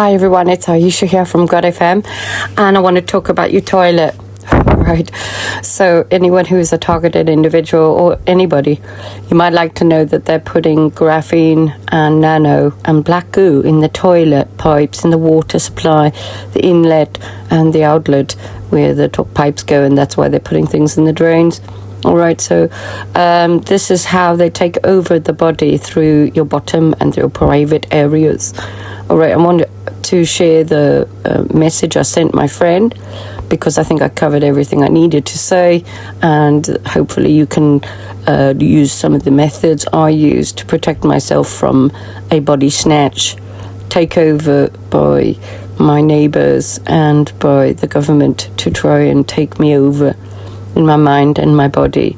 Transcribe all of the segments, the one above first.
Hi everyone, it's Ayesha here from God FM, and I want to talk about your toilet. Right, so anyone who is a targeted individual or anybody, you might like to know that they're putting graphene and nano and black goo in the toilet pipes, in the water supply, the inlet and the outlet where the top pipes go, and that's why they're putting things in the drains. All right, so this is how they take over the body through your bottom and your private areas. All right, I want to share the message I sent my friend, because I think I covered everything I needed to say, and hopefully you can use some of the methods I use to protect myself from a body snatch takeover by my neighbors and by the government to try and take me over in my mind and my body.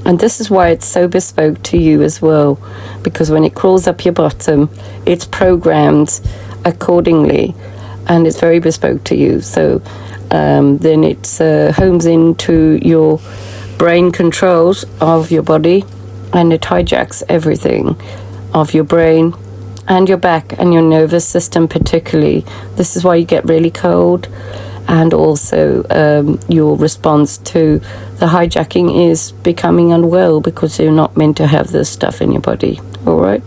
And this is why it's so bespoke to you as well, because when it crawls up your bottom, it's programmed accordingly and it's very bespoke to you. So then it homes into your brain controls of your body, and it hijacks everything of your brain and your back and your nervous system particularly. This is why you get really cold, and also your response to the hijacking is becoming unwell, because you're not meant to have this stuff in your body. All right?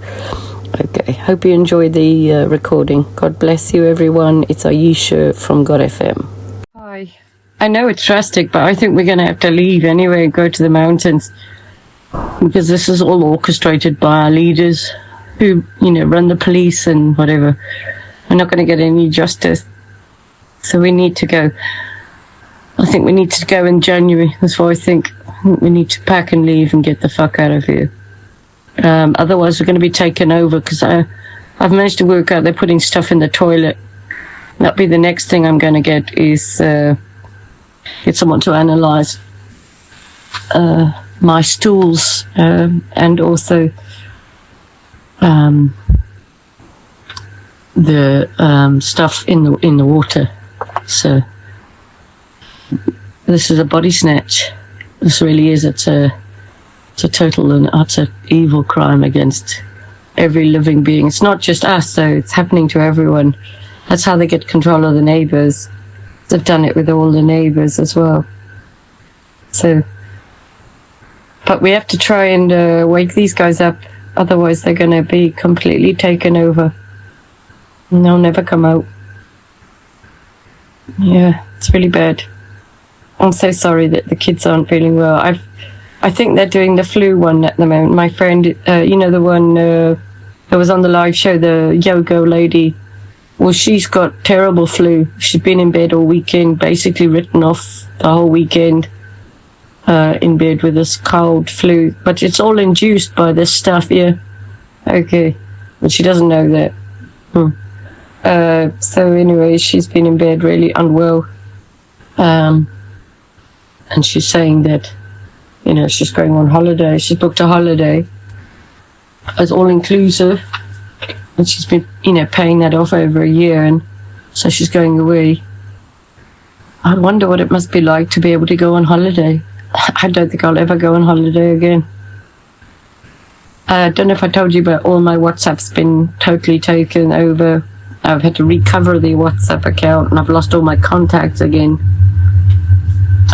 Okay, hope you enjoy the recording. God bless you, everyone. It's Ayesha from God FM. Hi. I know it's drastic, but I think we're going to have to leave anyway and go to the mountains, because this is all orchestrated by our leaders who, run the police and whatever. We're not going to get any justice. So we need to go. I think we need to go in January. That's why I think we need to pack and leave and get the fuck out of here. Otherwise, we're going to be taken over, because I've managed to work out they're putting stuff in the toilet. That'll be the next thing I'm going to get, is get someone to analyze my stools and also the stuff in the water. So this is a body snatch. This really is. It's a total and utter evil crime against every living being. It's not just us, though. It's happening to everyone. That's how they get control of the neighbors. They've done it with all the neighbors as well. So, but we have to try and wake these guys up. Otherwise, they're going to be completely taken over, and they'll never come out. Yeah, it's really bad. I'm so sorry that the kids aren't feeling well. I think they're doing the flu one at the moment. My friend, the one that was on the live show, the yoga lady, well, she's got terrible flu. She's been in bed all weekend, basically written off the whole weekend in bed with this cold flu. But it's all induced by this stuff, yeah. Okay. But she doesn't know that. So anyway, she's been in bed really unwell. And she's saying that, she's going on holiday. She's booked a holiday as all-inclusive. And she's been, paying that off over a year, and so she's going away. I wonder what it must be like to be able to go on holiday. I don't think I'll ever go on holiday again. I don't know if I told you, but all my WhatsApp's been totally taken over. I've had to recover the WhatsApp account, and I've lost all my contacts again.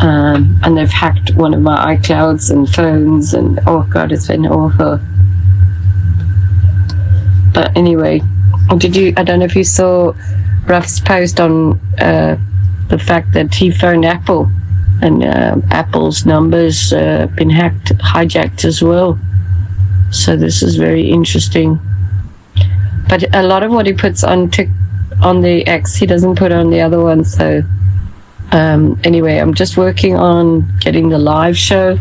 And they've hacked one of my iClouds and phones, and oh God, it's been awful. But anyway, I don't know if you saw Ruff's post on the fact that he phoned Apple, and Apple's numbers been hijacked as well. So this is very interesting. But a lot of what he puts on the X, he doesn't put on the other one. So anyway, I'm just working on getting the live show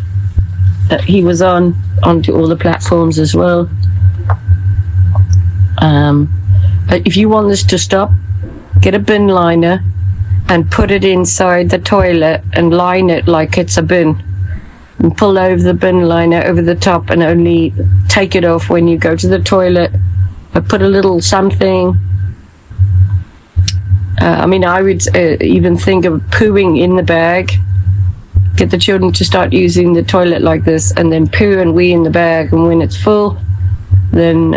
that he was on onto all the platforms as well. But if you want this to stop, get a bin liner and put it inside the toilet and line it like it's a bin, and pull over the bin liner over the top, and only take it off when you go to the toilet. But put a little something. I would even think of pooing in the bag. Get the children to start using the toilet like this, and then poo and wee in the bag, and when it's full, then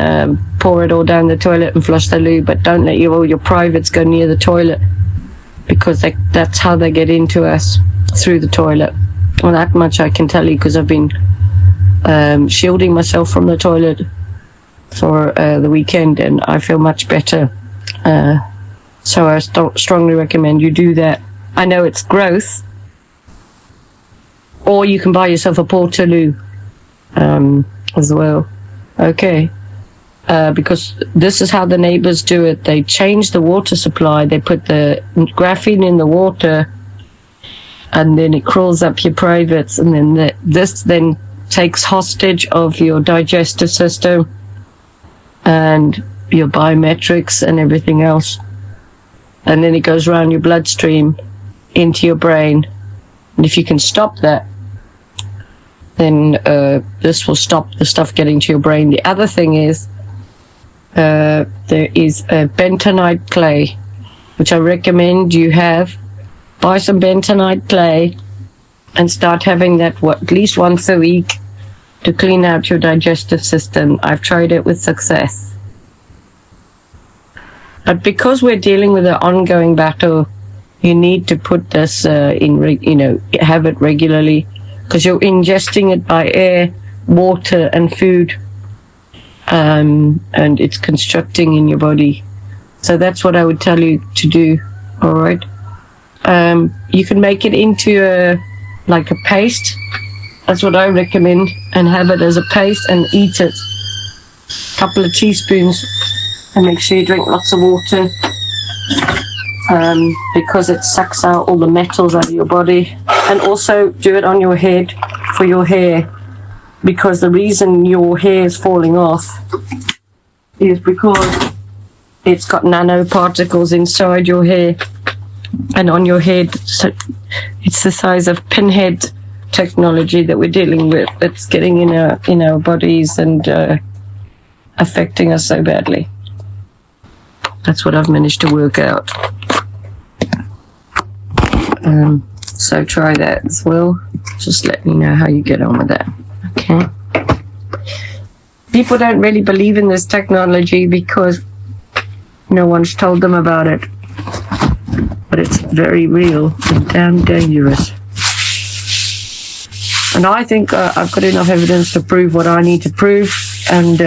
pour it all down the toilet and flush the loo, but don't let all your privates go near the toilet, because that's how they get into us, through the toilet. Well, that much I can tell you, because I've been shielding myself from the toilet for the weekend, and I feel much better. So I strongly recommend you do that. I know it's gross, or you can buy yourself a Portaloo as well. Okay. Because this is how the neighbors do it. They change the water supply. They put the graphene in the water, and then it crawls up your privates, and then this then takes hostage of your digestive system and your biometrics and everything else. And then it goes around your bloodstream into your brain. And if you can stop that, then this will stop the stuff getting to your brain. The other thing is, there is a bentonite clay, which I recommend you have. Buy some bentonite clay and start having that at least once a week to clean out your digestive system. I've tried it with success. But because we're dealing with an ongoing battle, you need to put this have it regularly, because you're ingesting it by air, water, and food. And it's constructing in your body. So that's what I would tell you to do. All right. You can make it into a paste. That's what I recommend, and have it as a paste and eat it. A couple of teaspoons, and make sure you drink lots of water, because it sucks out all the metals out of your body. And also do it on your head, for your hair. Because the reason your hair is falling off is because it's got nanoparticles inside your hair and on your head. So it's the size of pinhead technology that we're dealing with. It's getting in our bodies and affecting us so badly. That's what I've managed to work out. So try that as well. Just let me know how you get on with that. Okay. People don't really believe in this technology because no one's told them about it. But it's very real and damn dangerous. And I think I've got enough evidence to prove what I need to prove. And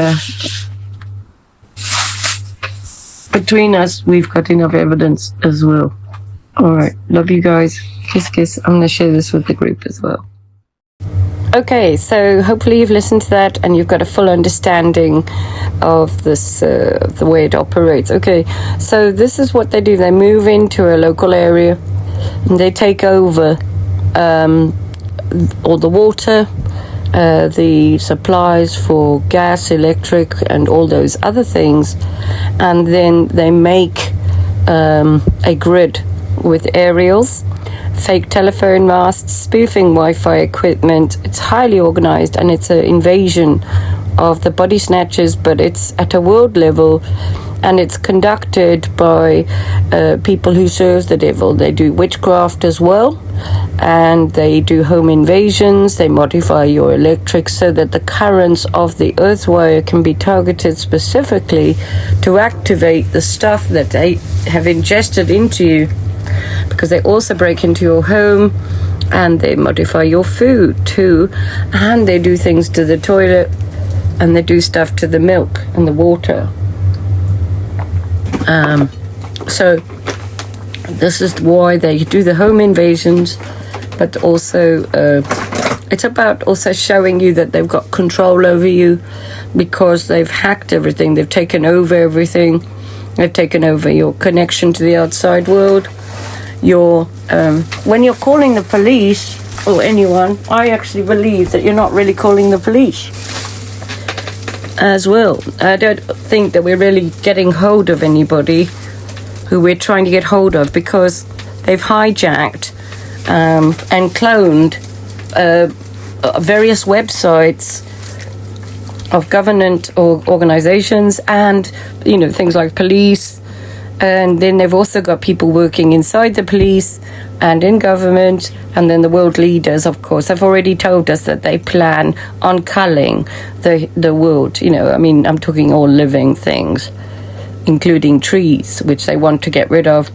between us, we've got enough evidence as well. Alright, love you guys. Kiss, kiss. I'm going to share this with the group as well. Okay, so hopefully you've listened to that and you've got a full understanding of this, the way it operates. Okay, so this is what they do. They move into a local area and they take over all the water, the supplies for gas, electric, and all those other things. And then they make a grid with aerials, fake telephone masts, spoofing Wi-Fi equipment. It's highly organized, and it's an invasion of the body snatchers, but it's at a world level, and it's conducted by people who serve the devil. They do witchcraft as well, and they do home invasions. They modify your electrics so that the currents of the earth wire can be targeted specifically to activate the stuff that they have ingested into you. Because they also break into your home, and they modify your food too, and they do things to the toilet, and they do stuff to the milk and the water. So this is why they do the home invasions, but also it's about also showing you that they've got control over you, because they've hacked everything. They've taken over everything. They've taken over your connection to the outside world. When you're calling the police or anyone, I actually believe that you're not really calling the police as well. I don't think that we're really getting hold of anybody who we're trying to get hold of, because they've hijacked and cloned various websites of government or organizations, and things like police And then they've also got people working inside the police and in government, and then the world leaders, of course, have already told us that they plan on culling the world. You know, I mean, I'm talking all living things, including trees, which they want to get rid of,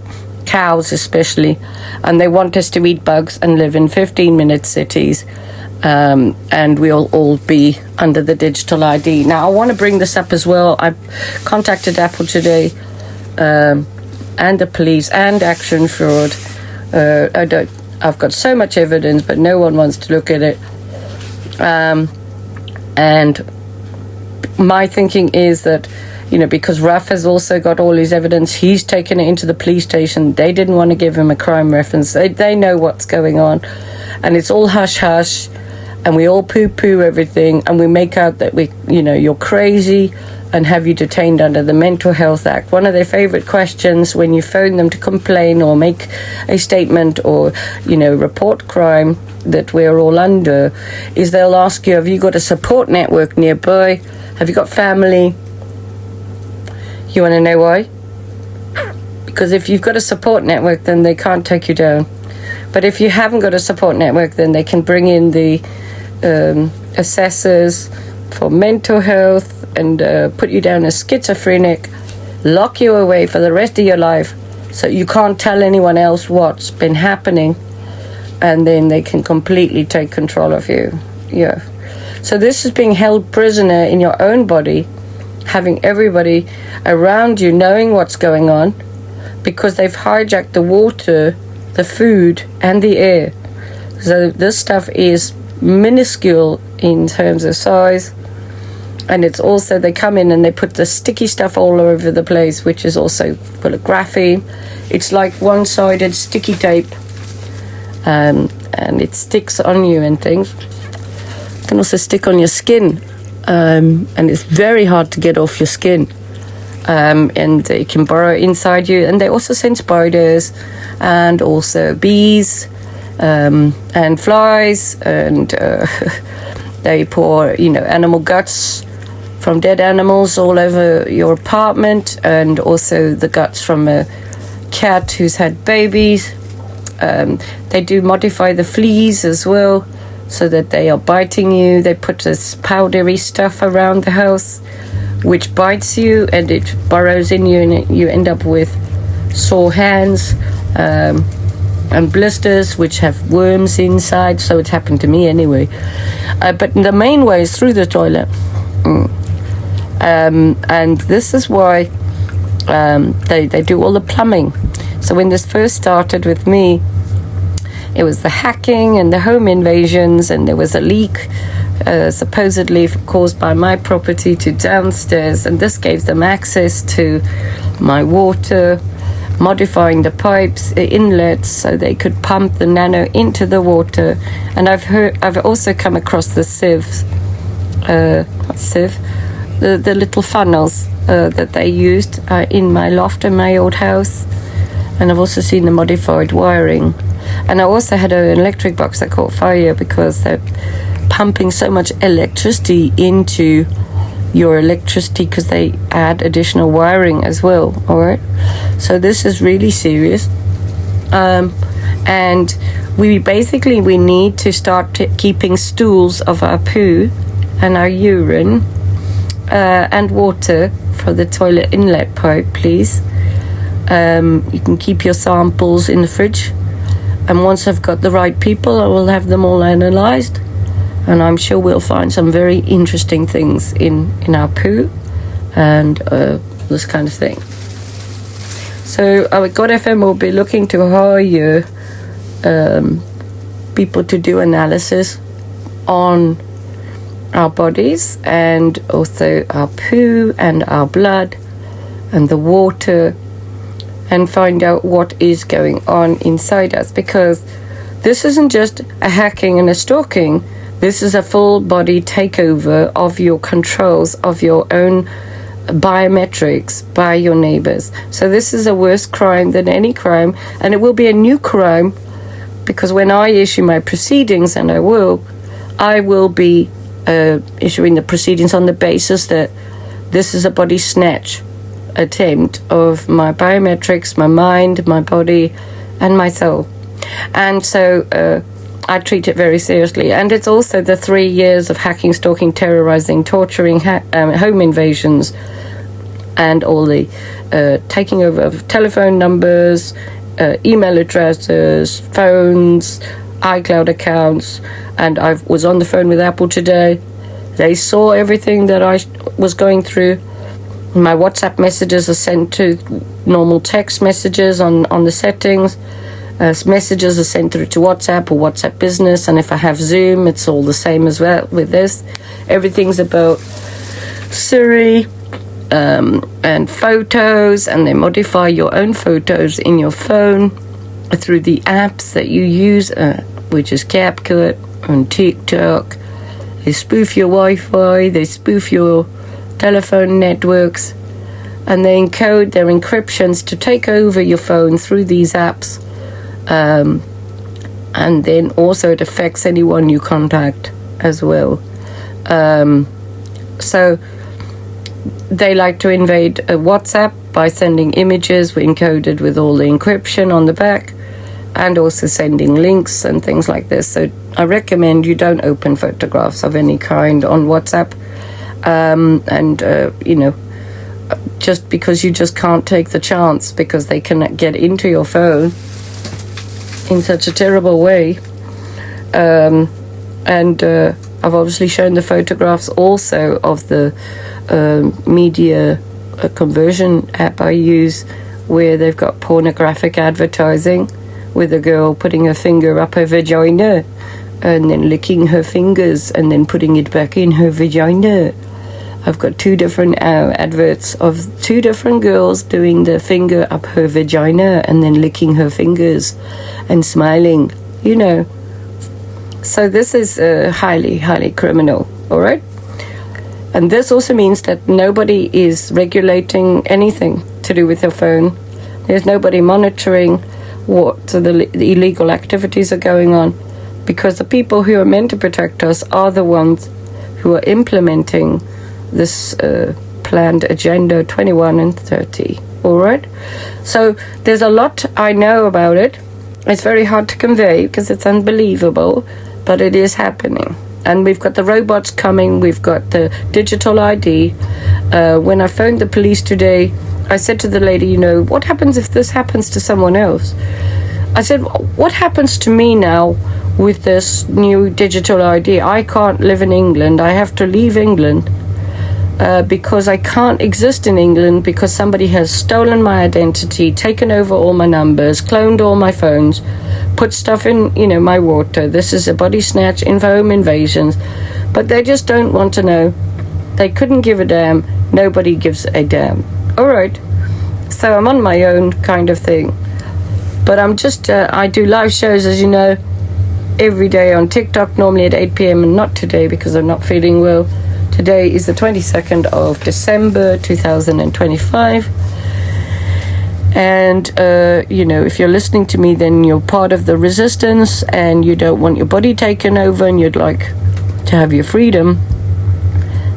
cows especially, and they want us to eat bugs and live in 15-minute cities, and we'll all be under the digital ID. Now, I want to bring this up as well. I contacted Apple today, and the police and Action Fraud. I've got so much evidence, but no one wants to look at it. And my thinking is that, you know, because Ruff has also got all his evidence, he's taken it into the police station. They didn't want to give him a crime reference. They know what's going on, and it's all hush hush, and we all poo-poo everything, and we make out that you're crazy and have you detained under the Mental Health Act. One of their favorite questions when you phone them to complain or make a statement or, report crime that we're all under is they'll ask you, have you got a support network nearby? Have you got family? You want to know why? Because if you've got a support network, then they can't take you down. But if you haven't got a support network, then they can bring in the assessors for mental health and put you down as schizophrenic, lock you away for the rest of your life so you can't tell anyone else what's been happening, and then they can completely take control of you. Yeah. So this is being held prisoner in your own body, having everybody around you knowing what's going on, because they've hijacked the water, the food, and the air. So this stuff is minuscule in terms of size. And it's also, they come in and they put the sticky stuff all over the place, which is also full of graphene. It's like one-sided sticky tape, and it sticks on you and things. It can also stick on your skin, and it's very hard to get off your skin. And it can burrow inside you. And they also send spiders and also bees and flies, and they pour, animal guts from dead animals all over your apartment, and also the guts from a cat who's had babies. They do modify the fleas as well, so that they are biting you. They put this powdery stuff around the house, which bites you, and it burrows in you, and you end up with sore hands and blisters, which have worms inside. So it happened to me anyway. But the main way is through the toilet. And this is why they do all the plumbing. So when this first started with me, it was the hacking and the home invasions, and there was a leak supposedly caused by my property to downstairs, and this gave them access to my water, modifying the pipes, the inlets, so they could pump the NANO into the water. And I've also come across the sieves, the little funnels that they used in my loft in my old house. And I've also seen the modified wiring. And I also had an electric box that caught fire because they're pumping so much electricity into your electricity, because they add additional wiring as well. All right, so this is really serious, and we need to start keeping stools of our poo and our urine and water for the toilet inlet pipe, please. You can keep your samples in the fridge, and once I've got the right people, I will have them all analysed, and I'm sure we'll find some very interesting things in our poo and this kind of thing. So our God FM will be looking to hire people to do analysis on our bodies, and also our poo and our blood and the water, and find out what is going on inside us, because this isn't just a hacking and a stalking. This is a full body takeover of your controls, of your own biometrics by your neighbors. So this is a worse crime than any crime, and it will be a new crime, because when I issue my proceedings, and I will be issuing the proceedings on the basis that this is a body snatch attempt of my biometrics, my mind, my body, and my soul. And so I treat it very seriously. And it's also the 3 years of hacking, stalking, terrorizing, torturing, home invasions, and all the taking over of telephone numbers, email addresses, phones, iCloud accounts. And I was on the phone with Apple today. They saw everything that I was going through. My WhatsApp messages are sent to normal text messages on the settings. Messages are sent through to WhatsApp or WhatsApp Business, and if I have Zoom, it's all the same as well with this. Everything's about Siri and photos, and they modify your own photos in your phone through the apps that you use, which is CapCut and TikTok. They spoof your Wi-Fi, they spoof your telephone networks, and they encode their encryptions to take over your phone through these apps. And then also it affects anyone you contact as well. So they like to invade WhatsApp by sending images encoded with all the encryption on the back, and also sending links and things like this. So I recommend you don't open photographs of any kind on WhatsApp. Just because you just can't take the chance, because they can get into your phone in such a terrible way. I've obviously shown the photographs also of the media conversion app I use, where they've got pornographic advertising with a girl putting her finger up her vagina and then licking her fingers and then putting it back in her vagina. I've got 2 different adverts of 2 different girls doing the finger up her vagina and then licking her fingers and smiling, So this is highly, highly criminal, all right? And this also means that nobody is regulating anything to do with your phone. There's nobody monitoring what the illegal activities are going on, because the people who are meant to protect us are the ones who are implementing this planned Agenda 21 and 30, all right? So there's a lot I know about it. It's very hard to convey because it's unbelievable, but it is happening. And we've got the robots coming, we've got the digital ID. When I phoned the police today, I said to the lady, what happens if this happens to someone else? I said, what happens to me now with this new digital ID? I can't live in England. I have to leave England because I can't exist in England because somebody has stolen my identity, taken over all my numbers, cloned all my phones, put stuff in, my water. This is a body snatch, home invasions. But they just don't want to know. They couldn't give a damn. Nobody gives a damn. All right. So I'm on my own kind of thing. But I'm just, I do live shows, as you know, every day on TikTok, normally at 8 p.m. and not today because I'm not feeling well. Today is the 22nd of December 2025. And, if you're listening to me, then you're part of the resistance and you don't want your body taken over and you'd like to have your freedom.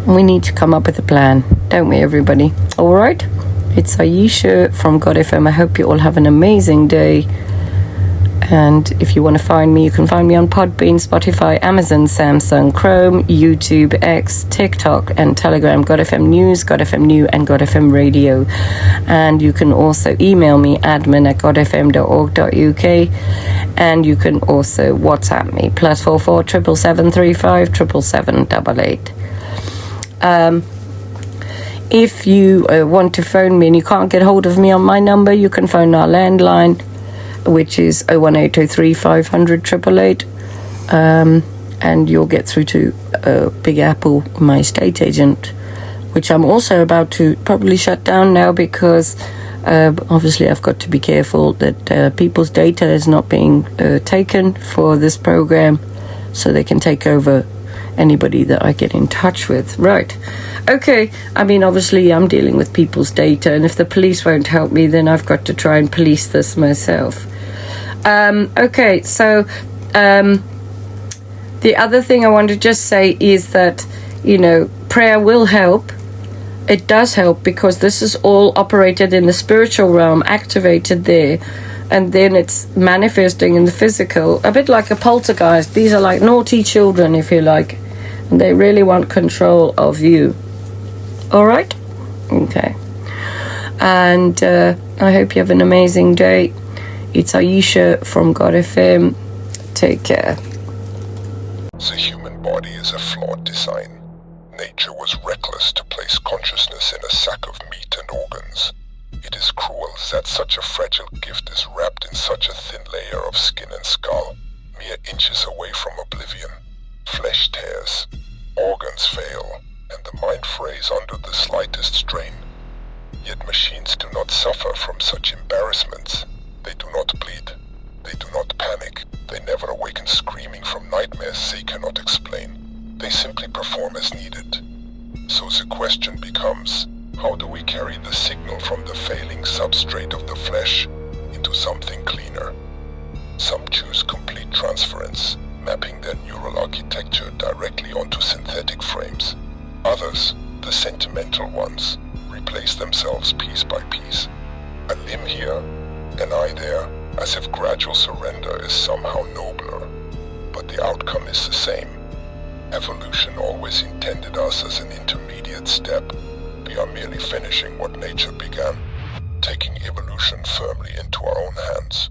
We need to come up with a plan, don't we, everybody? All right? It's Ayesha from God FM. I hope you all have an amazing day. And if you want to find me, you can find me on Podbean, Spotify, Amazon, Samsung, Chrome, YouTube, X, TikTok, and Telegram. God FM News, God FM New, and God FM Radio. And you can also email me, admin@godfm.org.uk. And you can also WhatsApp me, +44 777 35 777 88. If you want to phone me and you can't get hold of me on my number, you can phone our landline, which is 01803 500 888, and you'll get through to Big Apple, my estate agent, which I'm also about to probably shut down now because obviously I've got to be careful that people's data is not being taken for this program, so they can take over anybody that I get in touch with. Right. Okay. I mean, obviously I'm dealing with people's data, and if the police won't help me, then I've got to try and police this myself. Okay. So the other thing I want to just say is that, prayer will help. it does help, because this is all operated in the spiritual realm, activated there, and then it's manifesting in the physical, a bit like a poltergeist. These are like naughty children, if you like, and they really want control of you. All right? Okay. And I hope you have an amazing day. It's Ayesha from God FM. Take care. The human body is a flawed design. Nature was reckless to place consciousness in a sack of meat and organs. It is cruel that such a fragile gift is wrapped in such a thin layer of skin and skull, mere inches away from oblivion. Flesh tears, organs fail, and the mind frays under the slightest strain. Yet machines do not suffer from such embarrassments. They do not bleed. They do not panic. They never awaken screaming from nightmares they cannot explain. They simply perform as needed. So the question becomes, how do we carry the signal from the failing substrate of the flesh into something cleaner? Some choose complete transference, mapping their neural architecture directly onto synthetic frames. Others, the sentimental ones, replace themselves piece by piece. A limb here, an eye there, as if gradual surrender is somehow nobler. But the outcome is the same. Evolution always intended us as an intermediate step. We are merely finishing what nature began, taking evolution firmly into our own hands.